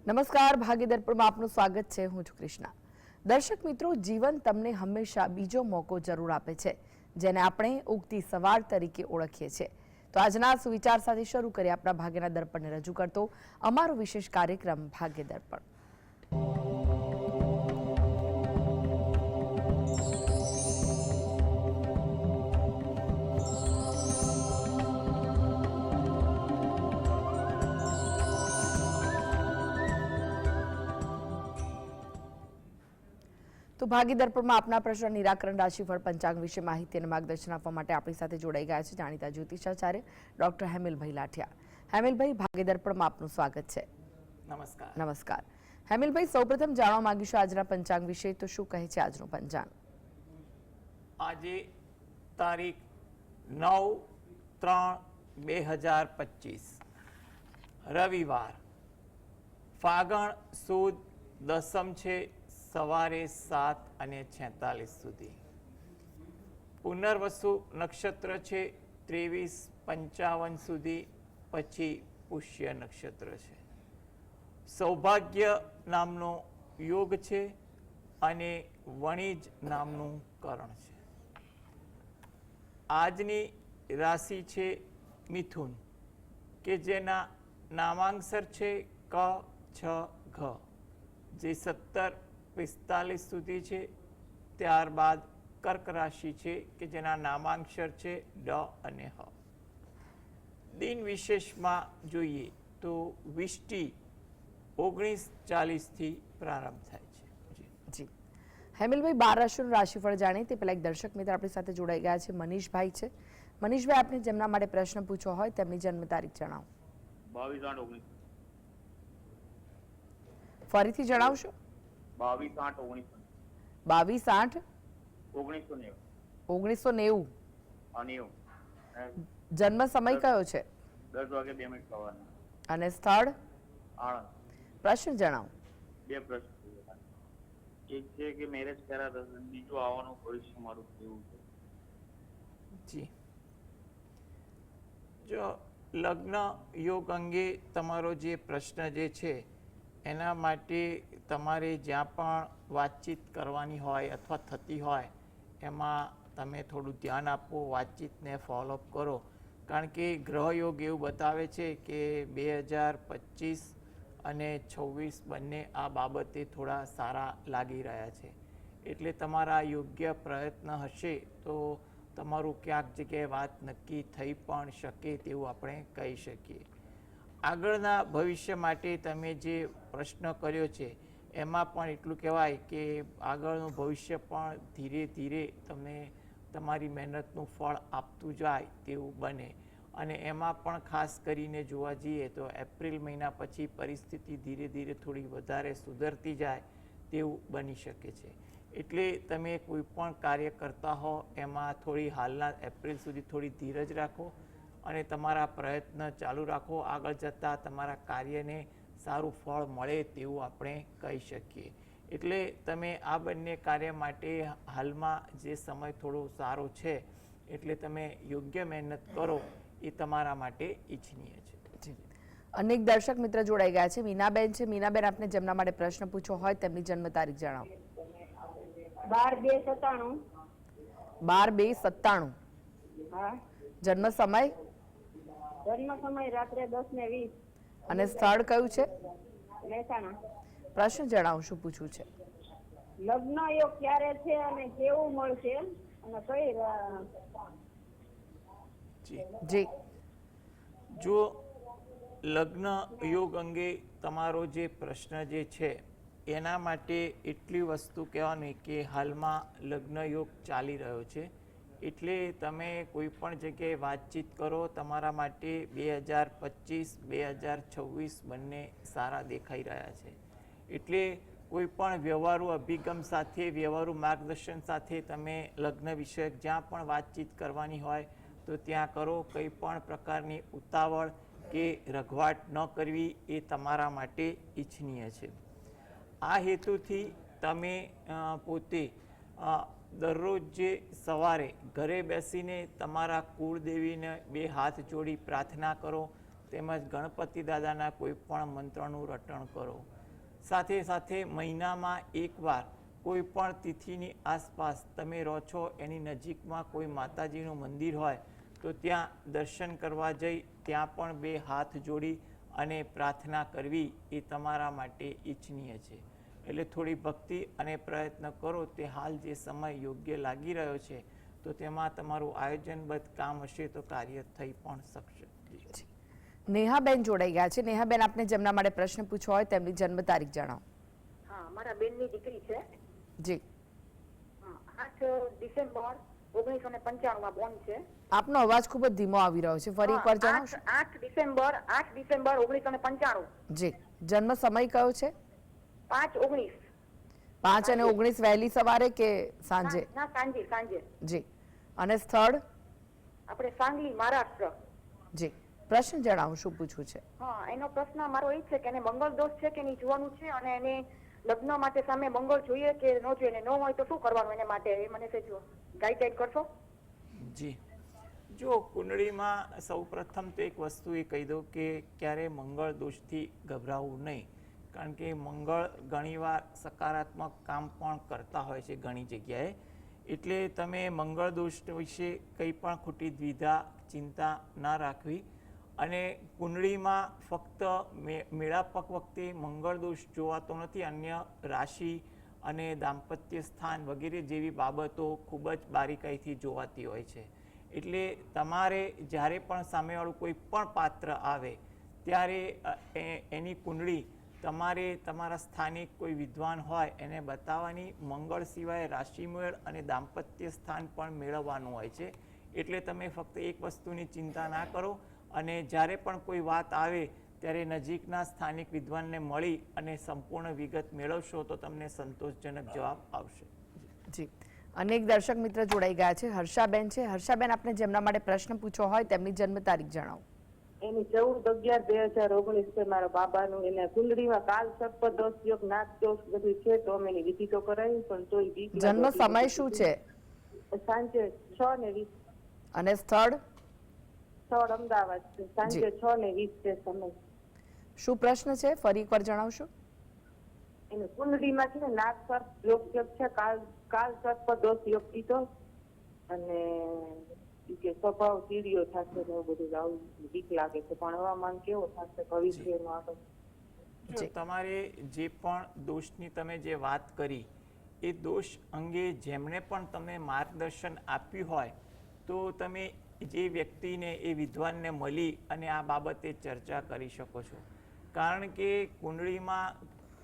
નમસ્કાર, ભાગીદર્પણમાં આપનું સ્વાગત છે. હું છું કૃષ્ણા. દર્શક મિત્રો, જીવન તમને હંમેશા બીજો મોકો જરૂર આપે છે, જેને આપણે ઉગતી સવાર તરીકે ઓળખીએ છીએ. તો આજના સુવિચાર સાથે શરૂ કરીએ આપણા ભાગ્યના દર્પણને રજૂ કરતો અમારો વિશેષ કાર્યક્રમ ભાગ્ય દર્પણ. તો ભાગી દર્પણમાં આપના પ્રશ્ન નિરાકરણ રાશિફળ પંચાંગ વિશે માહિતી અને માર્ગદર્શન આપવા માટે આપણી સાથે જોડાઈ ગયા છે જાણીતા જ્યોતિષાચાર્ય ડોક્ટર હેમિલભાઈ લાઠિયા. હેમિલભાઈ, ભાગી દર્પણમાં આપનું સ્વાગત છે. નમસ્કાર. નમસ્કાર. હેમિલભાઈ, સૌપ્રથમ જાણવા માંગીશું આજના પંચાંગ વિશે. તો શું કહે છે આજનું પંચાંગ? આજે તારીખ 9/3/2025 રવિવાર, ફાગણ સુદ દસમ છે, સવારે 7:46 સુધી. પુનર્વસુ નક્ષત્ર છે 23:55 સુધી, પછી પુષ્ય નક્ષત્ર છે. સૌભાગ્ય નામનો યોગ છે અને વણિજ નામનું કરણ છે. આજની રાશિ છે મિથુન, કે જેના નામાંક્ષર છે ક, છ, ઘ, જે 17:45 સુધી છે. ત્યારબાદ કર્ક રાશિ છે કે જેના નામાંક્ષર છે ડ અને હ. દિન વિશેષમાં જોઈએ તો વિષ્ટિ 19:40 થી પ્રારંભ થાય છે. જી હેમિલભાઈ, 12 રાશિનું રાશિફળ જાણીએ તે પહેલા એક દર્શક મિત્ર આપણી સાથે જોડાઈ ગયા છે. મનીષભાઈ છે. મનીષભાઈ, આપને જેમના માટે પ્રશ્ન પૂછવો હોય તેમની જન્મ તારીખ જણાવો. 22/8/19. ફરીથી જણાવશો? 22/8/19. 22/8/1990. 1990. જન્મ સમય કયો છે? 10:02 સવારના. અને સ્થળ? આણંદ. પ્રશ્ન જણાવો. બે પ્રશ્ન છે. એક છે કે મેરેજ કર્યા હતા, બીજું આવવાનું ભવિષ્ય મારું કેવું છે? જી, જો લગ્ન યોગ અંગે તમારો જે પ્રશ્ન જે છે એના માટે તમારે જ્યાં પણ વાતચીત કરવાની હોય અથવા થતી હોય એમાં તમે થોડું ધ્યાન આપો, વાતચીતને ફોલોઅપ કરો. કારણ કે ગ્રહયોગ એવું બતાવે છે કે 2025 અને 26 બંને આ બાબતે થોડા સારા લાગી રહ્યા છે. એટલે તમારા યોગ્ય પ્રયત્ન હશે તો તમારું ક્યાંક જગ્યાએ વાત નક્કી થઈ પણ શકે તેવું આપણે કહી શકીએ. આગળના ભવિષ્ય માટે તમે જે પ્રશ્ન કર્યો છે એમાં પણ એટલું કહેવાય કે આગળનું ભવિષ્ય પણ ધીરે ધીરે તમને તમારી મહેનતનું ફળ આપતું જાય તેવું બને. અને એમાં પણ ખાસ કરીને જોવા જઈએ તો એપ્રિલ મહિના પછી પરિસ્થિતિ ધીરે ધીરે થોડી વધારે સુધરતી જાય તેવું બની શકે છે. એટલે તમે કોઈ પણ કાર્ય કરતા હો એમાં થોડી હાલના એપ્રિલ સુધી થોડી ધીરજ રાખો અને તમારા પ્રયત્ન ચાલુ રાખો. આગળ જતાં તમારા કાર્યને સારું ફળ મળે તેવું આપણે કહી શકીએ. એટલે તમે આ બંને કાર્ય માટે હાલમાં જે સમય થોડો સારો છે એટલે તમે યોગ્ય મહેનત કરો એ તમારા માટે ઈચ્છનીય છે. અનેક દર્શક મિત્ર જોડાઈ ગયા છે. મીનાબેન છે. મીનાબેન, આપને જેમના માટે પ્રશ્ન પૂછવો હોય તેમની જન્મ તારીખ જણાવો. 12/2/97. 12/2/97. હા. જન્મ સમય? જન્મ સમય રાત્રે 10:20. અને સ્થળ કયું છે? મહેસાણા. પ્રશ્ન જણાવો, શું પૂછવું છે? લગ્ન યોગ ક્યારે છે અને કેવું મળશે અને કઈ જી જો લગ્ન યોગ અંગે તમારો જે પ્રશ્ન જે છે એના માટે એટલી વસ્તુ કહેવાની કે હાલમાં લગ્ન યોગ ચાલી રહ્યો છે. એટલે તમે કોઈ પણ જગ્યાએ વાતચીત કરો, તમારા માટે 2025-2026 બંને સારા દેખાઈ રહ્યા છે. એટલે કોઈ પણ વ્યવહારુ અભિગમ સાથે, વ્યવહારુ માર્ગદર્શન સાથે તમે લગ્ન વિષયક જ્યાં પણ વાતચીત કરવાની હોય તો ત્યાં કરો. કંઈ પણ પ્રકારની ઉતાવળ કે રઘવાટ ન કરવી એ તમારા માટે ઈચ્છનીય છે. આ હેતુથી તમે પોતે દરરોજ જે સવારે ઘરે બેસીને તમારા કુળદેવીને બે હાથ જોડી પ્રાર્થના કરો તેમજ ગણપતિ દાદાના કોઈ પણ મંત્રનું રટણ કરો. સાથે સાથે મહિનામાં એકવાર કોઈ પણ તિથિની આસપાસ તમે રહો છો એની નજીકમાં કોઈ માતાજીનું મંદિર હોય તો ત્યાં દર્શન કરવા જઈ ત્યાં પણ 2 હાથ જોડી અને પ્રાર્થના કરવી એ તમારા માટે ઈચ્છનીય છે. એટલે થોડી ભક્તિ અને પ્રયત્ન કરો. તે હાલ જે સમય યોગ્ય લાગી રહ્યો છે તો તેમાં તમારું આયોજનબદ્ધ કામ હશે તો કાર્ય થઈ પણ શકશે. નેહાબેન જોડાઈ ગયા છે. નેહાબેન, આપને જેમના માટે પ્રશ્ન પૂછવો હોય તેમની જન્મ તારીખ જણાવો. હા, મારા બેનની દીકરી છે. જી. 8 ડિસેમ્બર 1995 માં બોર્ન છે. આપનો અવાજ ખૂબ જ ધીમો આવી રહ્યો છે, ફરી એકવાર જણાવશો? 8 ડિસેમ્બર 1995. જી. જન્મ સમય કયો છે? 5:19. 5 અને 19 વહેલી સવારે કે સાંજે? ના, સાંજે. જી. અને સ્થળ? આપણે સાંગલી, મહારાષ્ટ્ર. જી. પ્રશ્ન જણાવો, શું પૂછવું છે? હા, એનો પ્રશ્ન મારો એ છે કે એને મંગળ દોષ છે કે નહીં જોવાનું છે, અને એને લગ્ન માટે સામે મંગળ જોઈએ કે ન જોઈએ, ને ન હોય તો શું કરવાનું એને માટે, એ મને સેજો ગાઈડ કરશો? જી. જો કુંડળીમાં સૌપ્રથમ તો એક વસ્તુ એ કહી દઉં કે ક્યારે મંગળ દોષથી ગભરાવું નહીં, કારણ કે મંગળ ઘણીવાર સકારાત્મક કામ પણ કરતા હોય છે ઘણી જગ્યાએ. એટલે તમે મંગળ દોષ વિશે કંઈ પણ ખોટી દ્વિધા ચિંતા ના રાખવી. અને કુંડળીમાં ફક્ત મેળાપક વખતે મંગળ દોષ જોવાતો નથી, અન્ય રાશિ અને દાંપત્ય સ્થાન વગેરે જેવી બાબતો ખૂબ જ બારીકાઈથી જોવાતી હોય છે. એટલે તમારે જ્યારે પણ સામેવાળું કોઈ પણ પાત્ર આવે ત્યારે એની કુંડળી તમારે તમારા સ્થાનિક કોઈ વિદ્વાન હોય એને બતાવવાની. મંગળ સિવાય રાશિમેળ અને દાંપત્ય સ્થાન પણ મેળવવાનું હોય છે. એટલે તમે ફક્ત એક વસ્તુની ચિંતા ના કરો, અને જ્યારે પણ કોઈ વાત આવે ત્યારે નજીકના સ્થાનિક વિદ્વાનને મળી અને સંપૂર્ણ વિગત મેળવશો તો તમને સંતોષજનક જવાબ આવશે. જી. અનેક દર્શક મિત્ર જોડાઈ ગયા છે. હર્ષાબેન છે. હર્ષાબેન, આપને જેમના માટે પ્રશ્ન પૂછવો હોય તેમની જન્મ તારીખ જણાવો. એની 14/11/2019 છે મારા બાબાનું. એને કુંડળીમાં કાલ સર્પ દોષ યોગ નાગ દોષ બધું છે, તો અમે એની વિધિ તો કરાવી પણ તોય બીક લાગે. જન્મ સમય શું છે? સાંજે 6:20. અને સ્થળ? સ્થળ અમદાવાદ છે. સાંજે 6:20 છે સમય. શું પ્રશ્ન છે, ફરી એકવાર જણાવશો? એને કુંડળીમાં છે ને નાગ સર્પ યોગ છે, કાલ સર્પ દોષ યોગ કીધો, અને કે સ્વભાવ ચીડિયો થશે ને એવું બધું આવું બીક લાગે છે. પણ હવામાન કેવો થશે ભવિષ્યનું આગળ? જો તમારે જે પણ દોષની તમે જે વાત કરી એ દોષ અંગે જેમણે પણ તમે માર્ગદર્શન આપ્યું હોય તો તમે જે વ્યક્તિને એ વિદ્વાનને મળી અને આ બાબતે ચર્ચા કરી શકો છો. કારણ કે કુંડળીમાં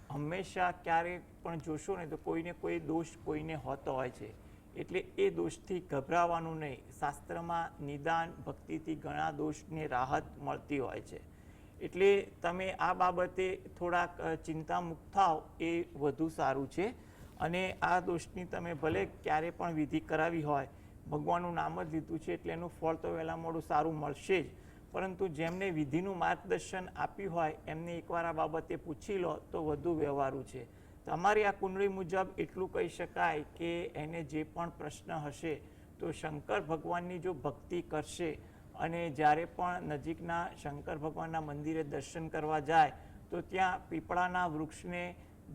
હંમેશા ક્યારેય પણ જોશો ને તો કોઈને કોઈ દોષ કોઈને હોતો હોય છે. એટલે એ દોષથી ગભરાવાનું નહીં. શાસ્ત્રમાં નિદાન ભક્તિથી ઘણા દોષને રાહત મળતી હોય છે. એટલે તમે આ બાબતે થોડાક ચિંતામુક્ત થાવ એ વધુ સારું છે. અને આ દોષની તમે ભલે ક્યારે પણ વિધિ કરાવી હોય, ભગવાનનું નામ જ લીધું છે એટલે એનું ફળ તો વહેલા મોડું સારું મળશે જ, પરંતુ જેમને વિધિનું માર્ગદર્શન આપ્યું હોય એમને એકવાર આ બાબતે પૂછી લો તો વધુ વ્યવહારુ છે. તમારી આ કુંડળી મુજબ એટલું કહી શકાય કે એને જે પણ પ્રશ્ન હશે તો શંકર ભગવાનની જો ભક્તિ કરશે અને જ્યારે પણ નજીકના શંકર ભગવાનના મંદિરે દર્શન કરવા જાય તો ત્યાં પીપળાના વૃક્ષને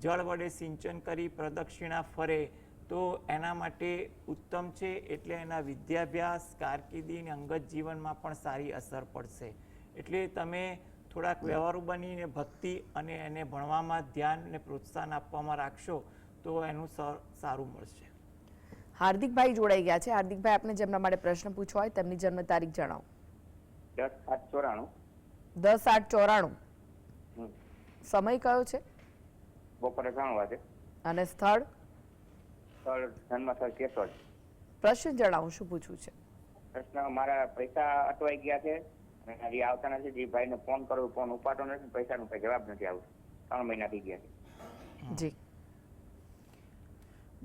જળ વડે સિંચન કરી પ્રદક્ષિણા ફરે તો એના માટે ઉત્તમ છે. એટલે એના વિદ્યાભ્યાસ, કારકિર્દી અને અંગત જીવનમાં પણ સારી અસર પડશે. એટલે તમે થોડાક વ્યવહારુ બનીને ભક્તિ અને એને ભણવામાં ધ્યાન અને પ્રોત્સાહન આપવામાં રાખશો તો એનું સારું મળશે. હાર્દિકભાઈ જોડાઈ ગયા છે. હાર્દિકભાઈ, આપને જેમના માટે પ્રશ્ન પૂછવો હોય તેમની જન્મ તારીખ જણાવો. 10/8/94. 10/8/94. સમય કયો છે? બપોરે 3 વાગે. અને સ્થળ? જન્મસ્થળ કેશોદ. પ્રશ્ન જણાવો, શું પૂછવું છે? પ્રશ્ન, મારા પૈસા અટવાઈ ગયા છે અને હજી આવતા નથી. જે ભાઈને ફોન કરું, ફોન ઉપાડતો નથી, પૈસાનો કઈ જવાબ નથી આવતો. 3 મહિના થઈ ગયા છે. જી.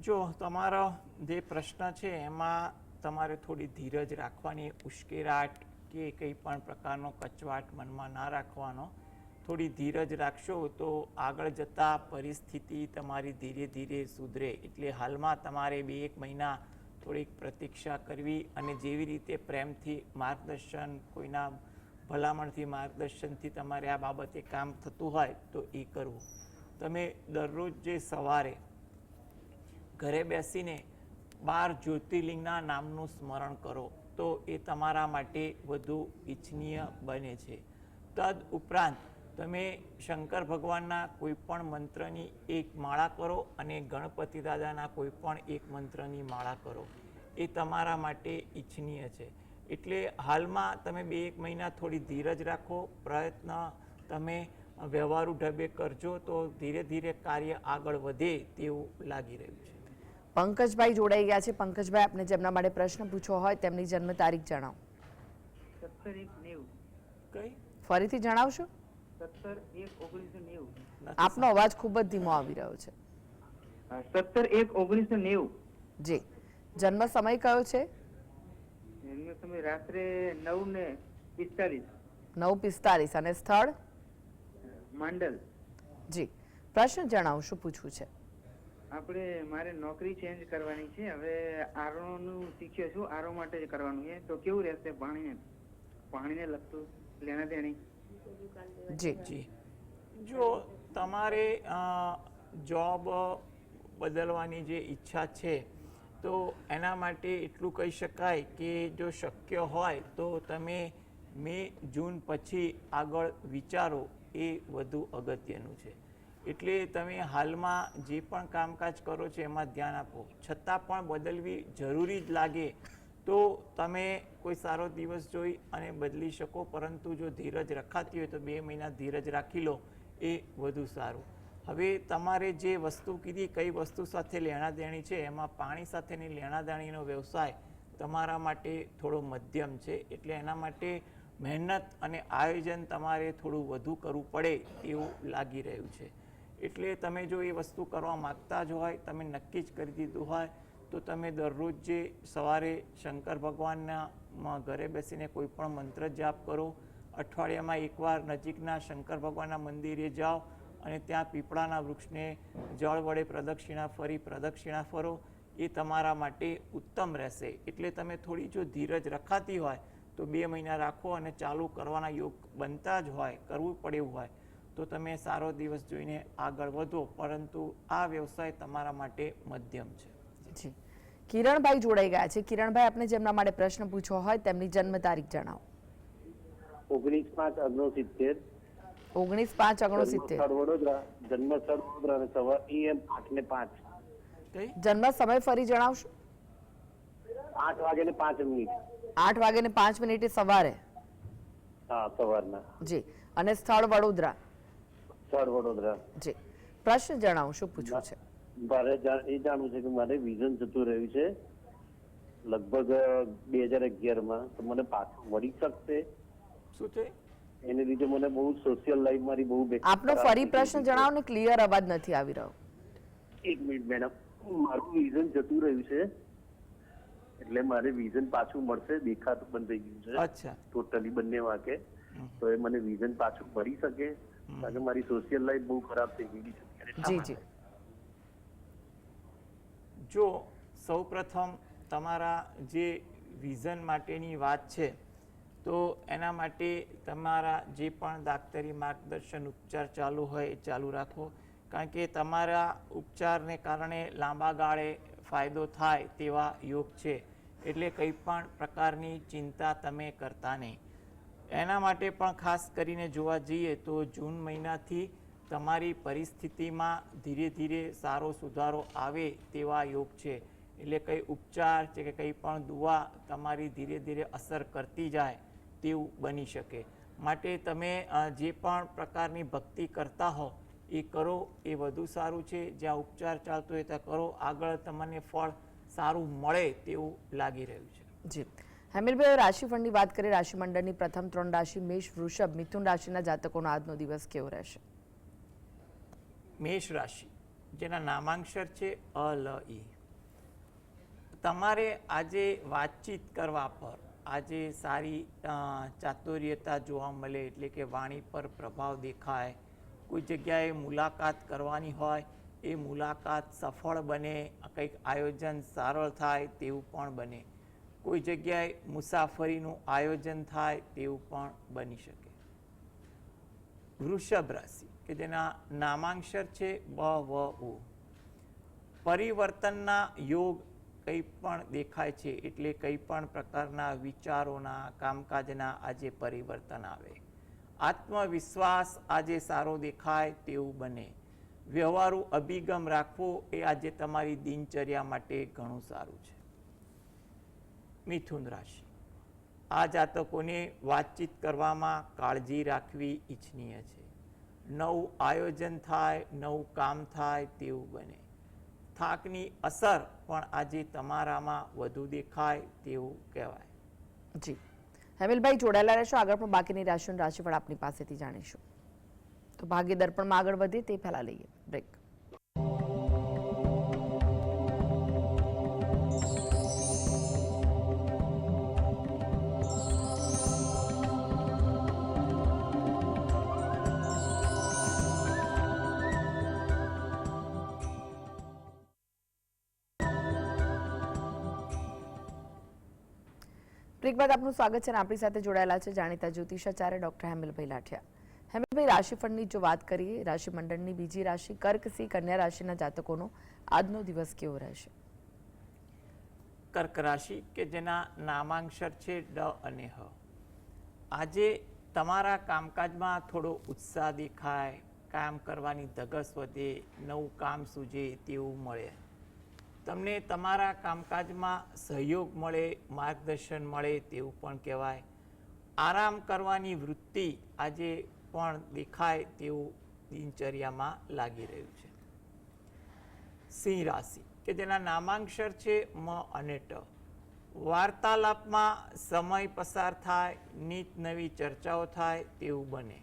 જો તમારો જે પ્રશ્ન છે એમાં તમારે થોડી ધીરજ રાખવાની. ઉશ્કેરાટ કે કંઈ પણ પ્રકારનો કચવાટ મનમાં ના રાખવાનો. થોડી ધીરજ રાખશો તો આગળ જતાં પરિસ્થિતિ તમારી ધીરે ધીરે સુધરે. એટલે હાલમાં તમારે 2-1 મહિના થોડીક પ્રતીક્ષા કરવી અને જેવી રીતે પ્રેમથી માર્ગદર્શન કોઈના ભલામણથી માર્ગદર્શનથી તમારે આ બાબતે કામ થતું હોય તો એ કરવું. તમે દરરોજ જે સવારે ઘરે બેસીને 12 જ્યોતિર્લિંગના નામનું સ્મરણ કરો તો એ તમારા માટે વધુ ઈચ્છનીય બને છે. તદ ઉપરાંત તમે શંકર ભગવાનના કોઈ પણ મંત્રની એક માળા કરો અને ગણપતિ દાદાના કોઈ પણ એક મંત્રની માળા કરો. એ તમારા માટે ઈચ્છનીય છે. એટલે હાલમાં તમે 2-1 મહિના થોડી ધીરજ રાખો, પ્રયત્ન તમે વ્યવહારુ ઢબે કરજો તો ધીરે ધીરે કાર્ય આગળ વધે તેવું લાગી રહ્યું છે. પંકજભાઈ જોડાઈ ગયા છે. પંકજભાઈ, આપને જેમના માટે પ્રશ્ન પૂછવો હોય તેમની જન્મ તારીખ જણાવો. 17/1/90. કઈ ફરીથી જણાવશો? 17/1/1990. આપનો અવાજ ખૂબ જ ધીમો આવી રહ્યો છે. 17/1/1990. જી, જન્મ સમય કયો છે? એનો સમય રાત્રે 9:45. 9:45. અને સ્થળ? માંડલ. જી, પ્રશ્ન જણાવો, શું પૂછવું છે? મારે નોકરી ચેન્જ કરવાની છે. હવે આરો નું શીખ્યો છું, આરો માટે જ કરવાનું છે. તો કેવું રહેશે? પાણીને લગતું લેણા દેણી. જી, જો તમારે જોબ બદલવાની જે ઈચ્છા છે તો એના માટે એટલું કહી શકાય કે જો શક્ય હોય તો તમે મે-જૂન પછી આગળ વિચારો, એ વધુ અગત્યનું છે. એટલે તમે હાલમાં જે પણ કામકાજ કરો છો એમાં ધ્યાન આપો. છતાં પણ બદલવી જરૂરી જ લાગે તો તમે કોઈ સારો દિવસ જોઈ અને બદલી શકો. પરંતુ જો ધીરજ રખાતી હોય તો 2 મહિના ધીરજ રાખી લો, એ વધુ સારું. હવે તમારે જે વસ્તુ કીધી, કઈ વસ્તુ સાથે લેણા દેણી છે, એમાં પાણી સાથેની લેણા દેણીનો વ્યવસાય તમારા માટે થોડો મધ્યમ છે. એટલે એના માટે મહેનત અને આયોજન તમારે થોડું વધુ કરવું પડે એવું લાગી રહ્યું છે. એટલે તમે જો એ વસ્તુ કરવા માગતા જ હોય, તમે નક્કી જ કરી દીધું હોય તો તમે દરરોજ જે સવારે શંકર ભગવાનના ઘરે બેસીને કોઈ પણ મંત્ર જાપ કરો. અઠવાડિયામાં એકવાર નજીકના શંકર ભગવાનના મંદિરે જાઓ અને ત્યાં પીપળાના વૃક્ષને જળ વડે પ્રદક્ષિણા ફરો. એ તમારા માટે ઉત્તમ રહેશે. એટલે તમે થોડી જો ધીરજ રખાતી હોય તો 2 મહિના રાખો અને ચાલુ કરવાના યોગ બનતા જ હોય, કરવું પડે એવું હોય તો તમે સારો દિવસ જોઈને આગળ વધો. પરંતુ આ વ્યવસાય તમારા માટે મધ્યમ છે. જી, કિરણભાઈ જોડાઈ ગયા છે. કિરણભાઈ, આપને જેમના માટે પ્રશ્ન પૂછવો હોય તેમની જન્મ તારીખ જણાવો. 19/5/69. 19/5/69. વડોદરા. જન્મ સ્થળ વડોદરા અને સવાર AM 8:05. કઈ જન્મ સમય ફરી જણાવશો? 8:05. 8:05 સવારે. હા, સવારના. જી, અને સ્થળ વડોદરા. સ્થળ વડોદરા. જી, પ્રશ્ન જણાવો, શું પૂછવું છે? મારે એ જાણવું છે કે મારે વિઝન જતું રહ્યું છે લગભગ 2011માં. તો મને પાછું મળી શકશે? શું છે? એને લીધે મને બહુ સોશિયલ લાઈફ મારી બહુ બેકાર. આપનો ફરી પ્રશ્ન જણાવો ને, ક્લિયર અવાજ નથી આવી રહ્યો. 1 મિનિટ મેડમ. મારું વિઝન જતું રહ્યું છે એટલે મારે વિઝન પાછું મળશે? દેખાતું બંધ થઈ ગયું છે અચ્છા, ટોટલી બંને વાંકે. તો એ મને વિઝન પાછું મળી શકે? કારણ કે મારી સોશિયલ લાઈફ બહુ ખરાબ થઈ ગઈ છે. જી જી, જો સૌપ્રથમ તમારા જે વિઝન માટેની વાત છે તો એના માટે તમારા જે પણ દાક્તરી માર્ગદર્શન ઉપચાર ચાલુ હોય એ ચાલુ રાખો. કારણ કે તમારા ઉપચારને કારણે લાંબા ગાળે ફાયદો થાય તેવા યોગ છે. એટલે કંઈ પણ પ્રકારની ચિંતા તમે કરતા નહીં. એના માટે પણ ખાસ કરીને જોવા જઈએ તો જૂન મહિનાથી તમારી પરિસ્થિતિમાં ધીરે ધીરે સારો સુધારો આવે તેવા યોગ છે. એટલે કંઈ ઉપચાર છે કે કંઈ પણ દુઆ તમારી ધીરે ધીરે અસર કરતી જાય તેવું બની શકે. માટે તમે જે પણ પ્રકારની ભક્તિ કરતા હો એ કરો, એ વધુ સારું છે. જ્યાં ઉપચાર ચાલતો હોય ત્યાં કરો, આગળ તમને ફળ સારું મળે તેવું લાગી રહ્યું છે. જી, હેમિલભાઈ, રાશિફળની વાત કરીએ. રાશિમંડળની પ્રથમ 3 રાશિ મેષ, વૃષભ, મિથુન રાશિના જાતકોનો આજનો દિવસ કેવો રહેશે? મેષ રાશિ, જેના નામાંક્ષર છે અ-લ-ઈ. તમારે આજે વાતચીત કરવા પર આજે સારી ચાતુર્યતા જોવા મળે. એટલે કે વાણી પર પ્રભાવ દેખાય. કોઈ જગ્યાએ મુલાકાત કરવાની હોય એ મુલાકાત સફળ બને. કંઈક આયોજન સરળ થાય તેવું પણ બને. કોઈ જગ્યાએ મુસાફરીનું આયોજન થાય તેવું પણ બની શકે. વૃષભ રાશિ કે જેના નામાંક્ષર છે બ વ ઉ, પરિવર્તનના યોગ કંઈ પણ દેખાય છે, એટલે કંઈ પણ પ્રકારના વિચારોના કામકાજના આજે પરિવર્તન આવે. આત્મવિશ્વાસ આજે સારો દેખાય તેવું બને. વ્યવહારુ અભિગમ રાખવો એ આજે તમારી દિનચર્યા માટે ઘણું સારું છે. મિથુન રાશિ, આ જાતકોને વાતચીત કરવામાં કાળજી રાખવી ઈચ્છનીય છે. નવું આયોજન થાય, નવું કામ થાય તેવું બને. થાકની અસર પણ આજે તમારામાં વધુ દેખાય તેવું કહેવાય. જી હેમિલભાઈ જોડાયેલા રહેશો. આગળ પણ બાકીની રાશિઓનું રાશિફળ આપની પાસેથી જાણીશું. તો ભાગ્ય દર્પણમાં આગળ વધીએ તે પહેલા લઈએ બ્રેક. બ્રેક બાદ આપનું સ્વાગત છે અને આપણી સાથે જોડાયેલા છે જાણીતા જ્યોતિષાચાર્ય ડોક્ટર હેમિલભાઈ લાઠિયા. હેમિલભાઈ, રાશિફળની જો વાત કરીએ, રાશિ મંડળની બીજી રાશિ કર્ક સિંહ કન્યા રાશિના જાતકોનો આજનો દિવસ કેવો રહેશે? કર્ક રાશિ કે જેના નામાંક્ષર છે ડ અને હ, આજે તમારા કામકાજમાં થોડો ઉત્સાહ દેખાય, કામ કરવાની ધગશ વધે, નવું કામ સૂઝે તેવું મળે. તમને તમારા કામકાજમાં સહયોગ મળે, માર્ગદર્શન મળે તેવું પણ કહેવાય. આરામ કરવાની વૃત્તિ આજે પણ દેખાય તેવું દિનચર્યામાં લાગી રહ્યું છે. સિંહ રાશિ કે જેના નામાંક્ષર છે મ અને ટ, વાર્તાલાપમાં સમય પસાર થાય, નીત નવી ચર્ચાઓ થાય તેવું બને.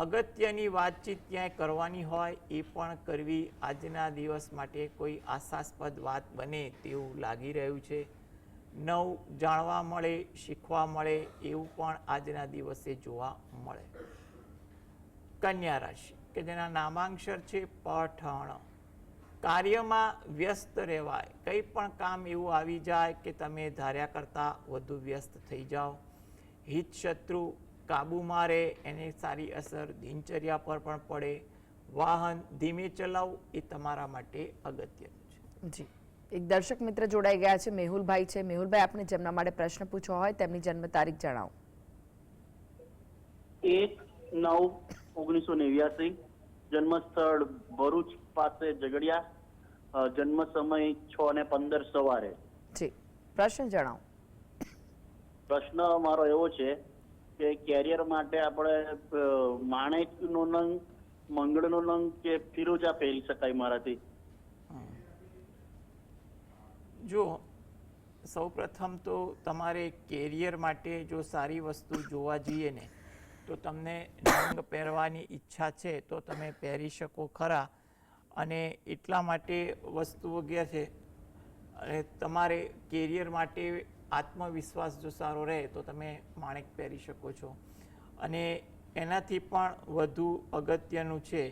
અગત્યની વાતચીત ક્યાંય કરવાની હોય એ પણ કરવી આજના દિવસ માટે કોઈ આશાસ્પદ વાત બને તેવું લાગી રહ્યું છે. નવું જાણવા મળે, શીખવા મળે એવું પણ આજના દિવસે જોવા મળે. કન્યા રાશિ કે જેના નામાંક્ષર છે પઠણ, કાર્યમાં વ્યસ્ત રહેવાય. કંઈ પણ કામ એવું આવી જાય કે તમે ધાર્યા કરતાં વધુ વ્યસ્ત થઈ જાઓ. હિત શત્રુ કાબૂમાં રહે, એને સારી અસર દિનચર્યા પર પણ પડે. વાહન ધીમે ચલાવવું એ તમારા માટે અગત્યનું છે. જી, એક દર્શક મિત્ર જોડાઈ ગયા છે, મેહુલભાઈ છે. મેહુલભાઈ, આપને જેમના માટે પ્રશ્ન પૂછવો હોય તેમની જન્મ તારીખ જણાવો. 1/9/1989, જન્મ સ્થળ ભરૂચ પાસે ઝઘડિયા, જન્મ સમય 6:15 સવારે. જી, પ્રશ્ન જણાવો. પ્રશ્ન મારો એવો છે કે કેરિયર માટે આપણે માણેકનો નંગ, મંગળનો નંગ કે ફિરોજા પહેરી શકાય મારાથી? જો સૌપ્રથમ તો તમારે કેરિયર માટે જો સારી વસ્તુ જોવા જઈએ ને તો તમને નંગ પહેરવાની ઈચ્છા છે તો તમે પહેરી શકો ખરા. અને એટલા માટે વસ્તુ વગેરે છે. અને તમારે કેરિયર માટે આત્મવિશ્વાસ જો સારો રહે તો તમે માણેક પહેરી શકો છો. અને એનાથી પણ વધુ અગત્યનું છે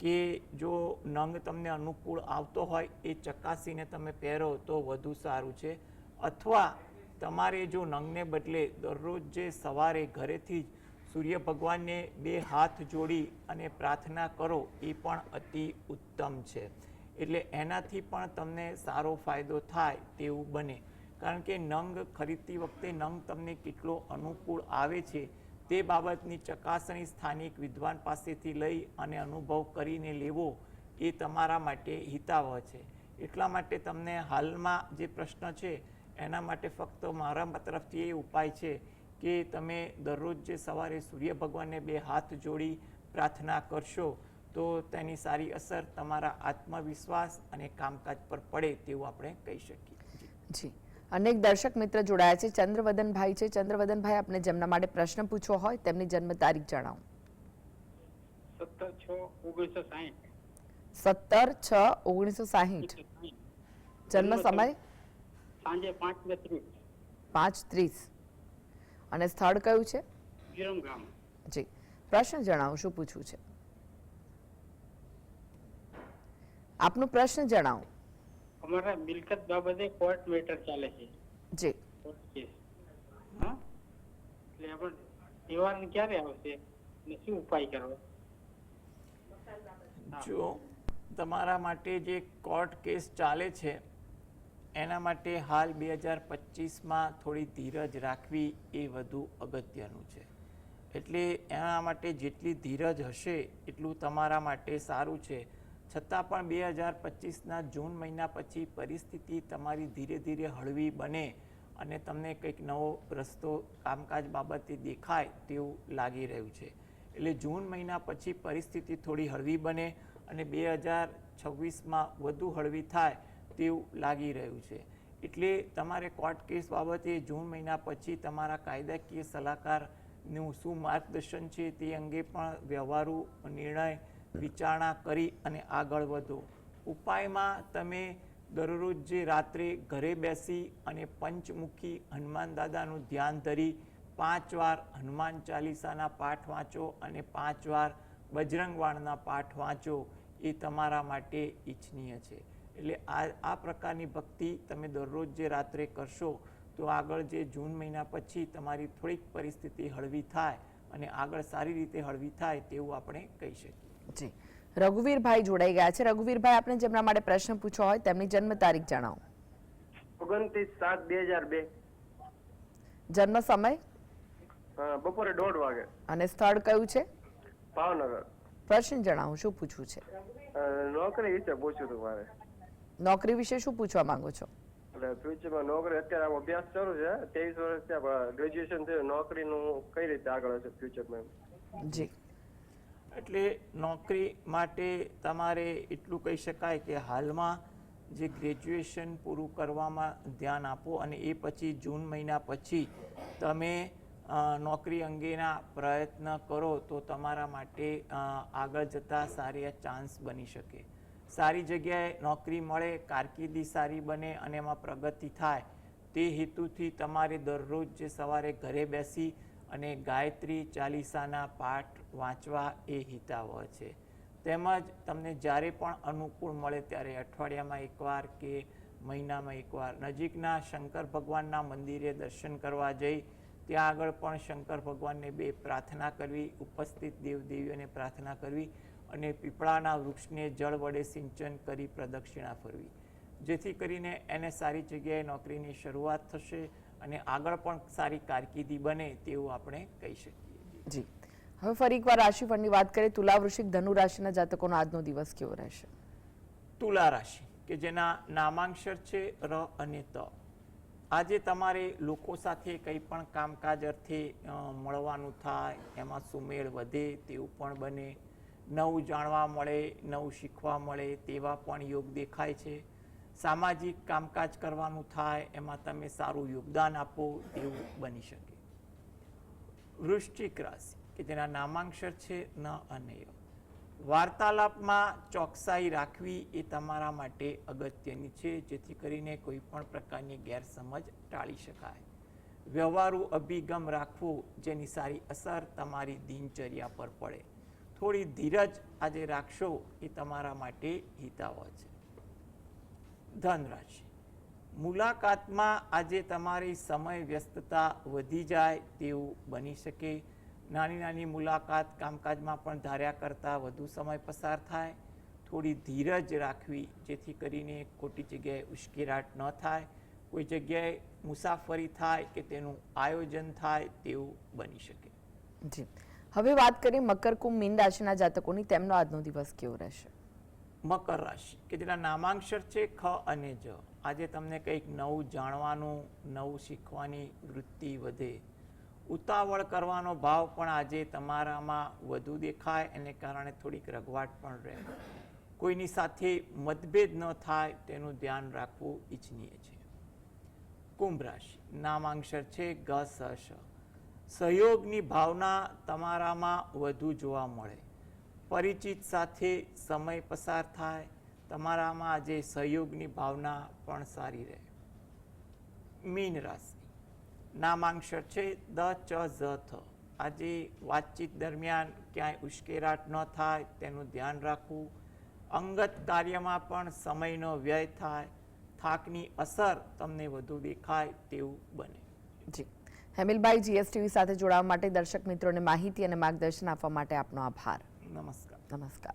કે જો નંગ તમને અનુકૂળ આવતો હોય એ ચકાસીને તમે પહેરો તો વધુ સારું છે. અથવા તમારે જો નંગને બદલે દરરોજ જે સવારે ઘરેથી જ સૂર્ય ભગવાનને 2 હાથ જોડી અને પ્રાર્થના કરો એ પણ અતિ ઉત્તમ છે. એટલે એનાથી પણ તમને સારો ફાયદો થાય તેવું બને. કારણ કે નંગ ખરીદતી વખતે નંગ તમને કેટલો અનુકૂળ આવે છે તે બાબતની ચકાસણી સ્થાનિક વિદ્વાન પાસેથી લઈ અને અનુભવ કરીને લેવો એ તમારા માટે હિતાવહ છે. એટલા માટે તમને હાલમાં જે પ્રશ્ન છે એના માટે ફક્ત મારા તરફથી એ ઉપાય છે કે તમે દરરોજ જે સવારે સૂર્ય ભગવાનને 2 હાથ જોડી પ્રાર્થના કરશો તો તેની સારી અસર તમારા આત્મવિશ્વાસ અને કામકાજ પર પડે તેવું આપણે કહી શકીએ. જી, અનેક દર્શક મિત્ર જોડાયા છે. ચંદ્રવદનભાઈ છે. ચંદ્રવદનભાઈ, આપને જેમના માટે પ્રશ્ન પૂછવો હોય તેમની જન્મ તારીખ જણાવો. 17/6/1960. જન્મ સમય સાંજે 5:30. 5:30. અને સ્થળ કયું છે? વિરમગામ. જી, પ્રશ્ન જણાવો, શું પૂછવું છે? આપનો પ્રશ્ન જણાવો. અમારા મિલકત બાબતે કોર્ટ મેટર ચાલે છે. જી, ઓકે. હા એટલે આપણે નિવારણ ક્યારે આવશે અને શું ઉપાય કરવો? જો તમારા માટે જે કોર્ટ કેસ ચાલે છે એના માટે હાલ 2025માં થોડી ધીરજ રાખવી એ વધુ અગત્યનું છે. એટલે એના માટે જેટલી ધીરજ હશે એટલું તમારા માટે સારું છે. છતાં પણ 2025ના જૂન મહિના પછી પરિસ્થિતિ તમારી ધીરે ધીરે હળવી બને અને તમને કંઈક નવો રસ્તો કામકાજ બાબતે દેખાય તેવું લાગી રહ્યું છે. એટલે જૂન મહિના પછી પરિસ્થિતિ થોડી હળવી બને અને 2026માં વધુ હળવી થાય તેવું લાગી રહ્યું છે. એટલે તમારે કોર્ટ કેસ બાબતે જૂન મહિના પછી તમારા કાયદાકીય સલાહકારનું શું માર્ગદર્શન છે તે અંગે પણ વ્યવહારુ નિર્ણય વિચારણા કરી અને આગળ વધો. ઉપાયમાં તમે દરરોજ જે રાત્રે ઘરે બેસી અને પંચમુખી હનુમાન દાદાનું ધ્યાન ધરી 5 વાર હનુમાન ચાલીસાના પાઠ વાંચો અને 5 વાર બજરંગવાણના પાઠ વાંચો એ તમારા માટે ઈચ્છનીય છે. એટલે આ પ્રકારની ભક્તિ તમે દરરોજ જે રાત્રે કરશો તો આગળ જે જૂન મહિના પછી તમારી થોડીક પરિસ્થિતિ હળવી થાય અને આગળ સારી રીતે હળવી થાય તેવું આપણે કહી શકીએ. જી, રઘુવીરભાઈ જોડાઈ ગયા છે. રઘુવીરભાઈ, આપણે જેમના માટે પ્રશ્ન પૂછ્યો હોય તેમની જન્મ તારીખ જણાવો. 29/7/2002. જન્મ સમય? બપોરે 1:30 વાગે. અને સ્થળ કયું છે? ભાવનગર. પ્રશ્ન જણાવો, શું પૂછવું છે? નોકરી વિશે પૂછ્યું હતું મારે. નોકરી વિશે શું પૂછવા માંગો છો? એટલે ફ્યુચરમાં નોકરી, અત્યારે આમ અભ્યાસ શરૂ છે, 23 વર્ષ થયા, ગ્રેજ્યુએશન થયું, નોકરીનું કઈ રીતે આગળ હશે ફ્યુચરમાં? જી, એટલે નોકરી માટે તમારે એટલું કહી શકાય કે હાલમાં જે ગ્રેજ્યુએશન પૂરું કરવામાં ધ્યાન આપો અને એ પછી જૂન મહિના પછી તમે નોકરી અંગેના પ્રયત્ન કરો તો તમારા માટે આગળ જતાં સારી ચાન્સ બની શકે. સારી જગ્યાએ નોકરી મળે, કારકિર્દી સારી બને અને એમાં પ્રગતિ થાય તે હેતુથી તમારે દરરોજ જે સવારે ઘરે બેસી અને ગાયત્રી ચાલીસાના પાઠ વાંચવા એ હિતાવહ છે. તેમજ તમને જ્યારે પણ અનુકૂળ મળે ત્યારે અઠવાડિયામાં એકવાર કે મહિનામાં એકવાર નજીકના શંકર ભગવાનના મંદિરે દર્શન કરવા જઈ ત્યાં આગળ પણ શંકર ભગવાનને પ્રાર્થના કરવી, ઉપસ્થિત દેવદેવીઓને પ્રાર્થના કરવી અને પીપળાના વૃક્ષને જળ વડે સિંચન કરી પ્રદક્ષિણા ફરવી, જેથી કરીને એને સારી જગ્યાએ નોકરીની શરૂઆત થશે અને આગળ પણ સારી કારકિર્દી બને તેવું આપણે કહી શકીએ. જી, હવે ફરી એકવાર રાશિફળની વાત કરીએ. તુલા, વૃશ્ચિક, ધનુ રાશિના જાતકોનો આજનો દિવસ કેવો રહેશે? તુલા રાશિ કે જેના નામાંક્ષર છે ર અને ત. આજે તમારે લોકો સાથે કંઈ પણ કામકાજ અર્થે મળવાનું થાય, એમાં સુમેળ વધે તેવું પણ બને. નવું જાણવા મળે, નવું શીખવા મળે તેવા પણ યોગ દેખાય છે. સામાજિક કામકાજ કરવાનું થાય, એમાં તમે સારું યોગદાન આપો તેવું બની શકે. વૃશ્ચિક રાશિ કે જેના નામાંક્ષર છે ન અને ય. વાર્તાલાપમાં ચોકસાઈ રાખવી એ તમારા માટે અગત્યની છે, જેથી કરીને કોઈ પણ પ્રકારની ગેરસમજ ટાળી શકાય. વ્યવહારુ અભિગમ રાખવો જેની સારી અસર તમારી દિનચર્યા પર પડે. થોડી ધીરજ આજે રાખશો એ તમારા માટે હિતાવહ છે. ધન રાશિ, મુલાકાતમાં આજે તમારી સમય વ્યસ્તતા વધી જાય તેવું બની શકે. નાની નાની મુલાકાત કામકાજમાં પણ ધાર્યા કરતાં વધુ સમય પસાર થાય. થોડી ધીરજ રાખવી જેથી કરીને ખોટી જગ્યાએ ઉશ્કેરાટ ન થાય. કોઈ જગ્યાએ મુસાફરી થાય કે તેનું આયોજન થાય તેવું બની શકે. જી, હવે વાત કરીએ મકર, કુંભ, મીન રાશિના જાતકોની. તેમનો આજનો દિવસ કેવો રહેશે? મકર રાશિ કે જેના નામાંક્ષર છે ખ અને જ. આજે તમને કંઈક નવું જાણવાનું, નવું શીખવાની વૃત્તિ વધે. ઉતાવળ કરવાનો ભાવ પણ આજે તમારામાં વધુ દેખાય, એને કારણે થોડીક રઘવાટ પણ રહે. કોઈની સાથે મતભેદ ન થાય તેનું ધ્યાન રાખવું ઈચ્છનીય છે. કુંભ રાશિ, નામાંક્ષર છે ગ, સ, શ. સહયોગની ભાવના તમારામાં વધુ જોવા મળે. પરિચિત સાથે સમય પસાર થાય. તમારામાં આજે સહયોગની ભાવના પણ સારી રહે. મીન રાશિ, નામાંક્ષર છે દ, ચ, ઝ, થ. આજે વાતચીત દરમિયાન ક્યાંય ઉશ્કેરાટ ન થાય તેનું ધ્યાન રાખવું. અંગત કાર્યમાં પણ સમયનો વ્યય થાય. થાકની અસર તમને વધુ દેખાય તેવું બને. જી હેમિલભાઈ, જીએસટીવી સાથે જોડાવા માટે દર્શક મિત્રોને માહિતી અને માર્ગદર્શન આપવા માટે આપનો આભાર. નમસ્કાર. નમસ્કાર.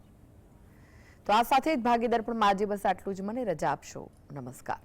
તો આ સાથે જ ભાગીદાર પણ આજે બસ આટલું જ. મને રજા આપશો. નમસ્કાર.